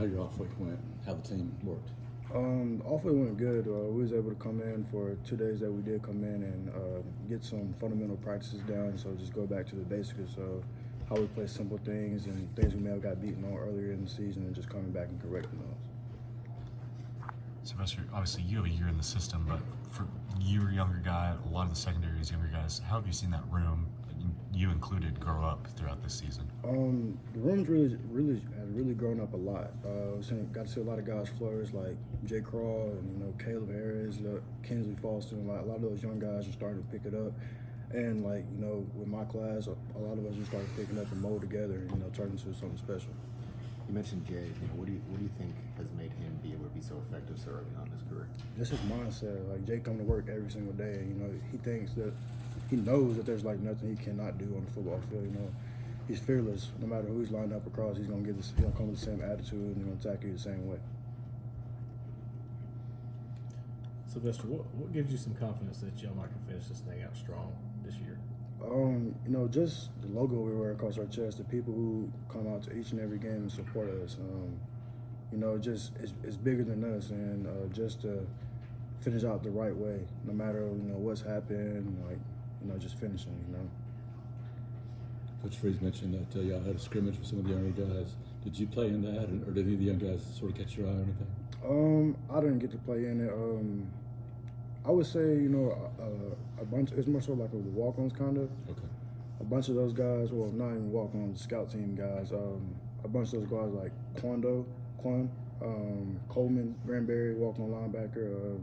How your off week went, how the team worked. Off week went good. We was able to come in for 2 days that we did come in and get some fundamental practices done. So just go back to the basics of how we play simple things and things we may have got beaten on earlier in the season, and just coming back and correcting those. Sylvester, obviously you have a year in the system, but for you, a younger guy, a lot of the secondary is younger guys. How have you seen that room, you included, grow up throughout this season? The room's really grown up a lot. Got to see a lot of guys flourish, like Jay Crawl and Caleb Harris, Kinsley Foster, and a lot of those young guys are starting to pick it up. And with my class, a lot of us just started picking up and mold together, and turn into something special. You mentioned Jay. What do you think has made him be able to be so effective so early on in his career? Just his mindset. Like, Jay come to work every single day. He knows that there's nothing he cannot do on the football field. He's fearless. No matter who he's lined up across, he's gonna come with the same attitude and attack you the same way. Sylvester, what gives you some confidence that y'all might can finish this thing out strong this year? Just the logo we wear across our chest, the people who come out to each and every game and support us. It's bigger than us, and just to finish out the right way, no matter what's happened, just finishing. Coach Freeze mentioned that y'all had a scrimmage with some of the younger guys. Did you play in that, or did any of the young guys sort of catch your eye or anything? I didn't get to play in it. I would say, a bunch. It's more so like a walk-ons kind of. Okay. A bunch of those guys, well, not even walk-ons, scout team guys. A bunch of those guys like Quan, Coleman, Granberry, walk-on linebacker.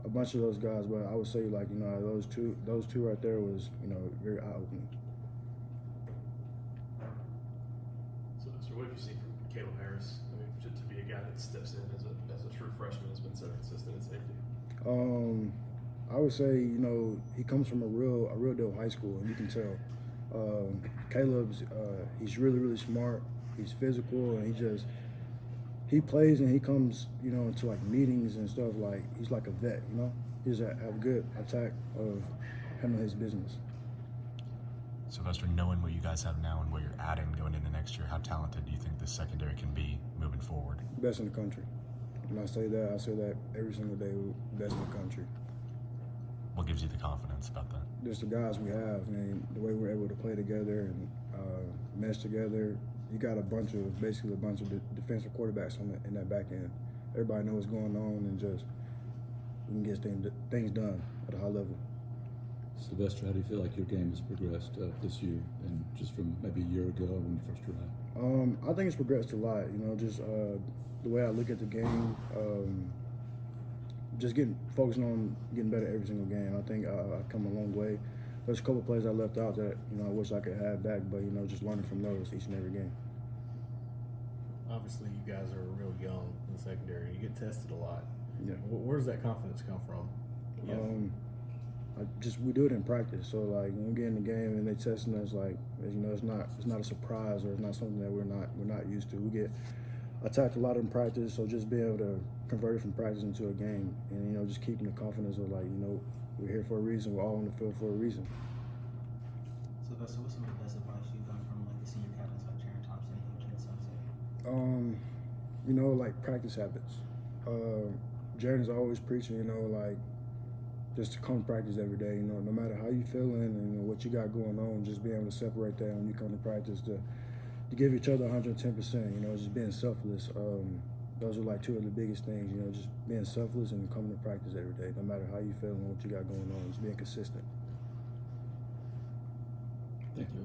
A bunch of those guys, but I would say those two right there was very eye-opening. So what have you seen from Caleb Harris? I mean, to be a guy that steps in as a true freshman has been so consistent in safety. I would say he comes from a real deal high school, and you can tell. Caleb's he's really smart. He's physical, and he plays and he comes into meetings and stuff he's like a vet. He just have good attack of handling his business. Sylvester, knowing what you guys have now and what you're adding going into next year, how talented do you think this secondary can be moving forward? Best in the country. And I say that every single day, best in the country. What gives you the confidence about that? Just the guys we have, and the way we're able to play together and mesh together. You got basically a bunch of defensive quarterbacks in that back end. Everybody knows what's going on, and just we can get things done at a high level. Sylvester, how do you feel like your game has progressed this year, and just from maybe a year ago when you first arrived? I think it's progressed a lot. Just the way I look at the game, just focusing on getting better every single game. I think I've come a long way. There's a couple of plays I left out that I wish I could have back, but just learning from those each and every game. Obviously, you guys are real young in the secondary. You get tested a lot. Yeah. Where does that confidence come from? Yeah. We do it in practice. So when we get in the game and they testing us, it's not a surprise, or it's not something that we're not used to. We get attacked a lot in practice, so just being able to convert it from practice into a game, and just keeping the confidence of we're here for a reason. We're all on the field for a reason. Sylvester, what's some of the best advice you got from the senior captains like Jaron Thompson and Ken Sumsey? Practice habits. Jaron is always preaching, just to come to practice every day. No matter how you feeling and what you got going on, just being able to separate that when you come to practice to give each other 110%. Just being selfless. Those are two of the biggest things. Just being selfless and coming to practice every day, no matter how you feel and what you got going on. Just being consistent. Thank you.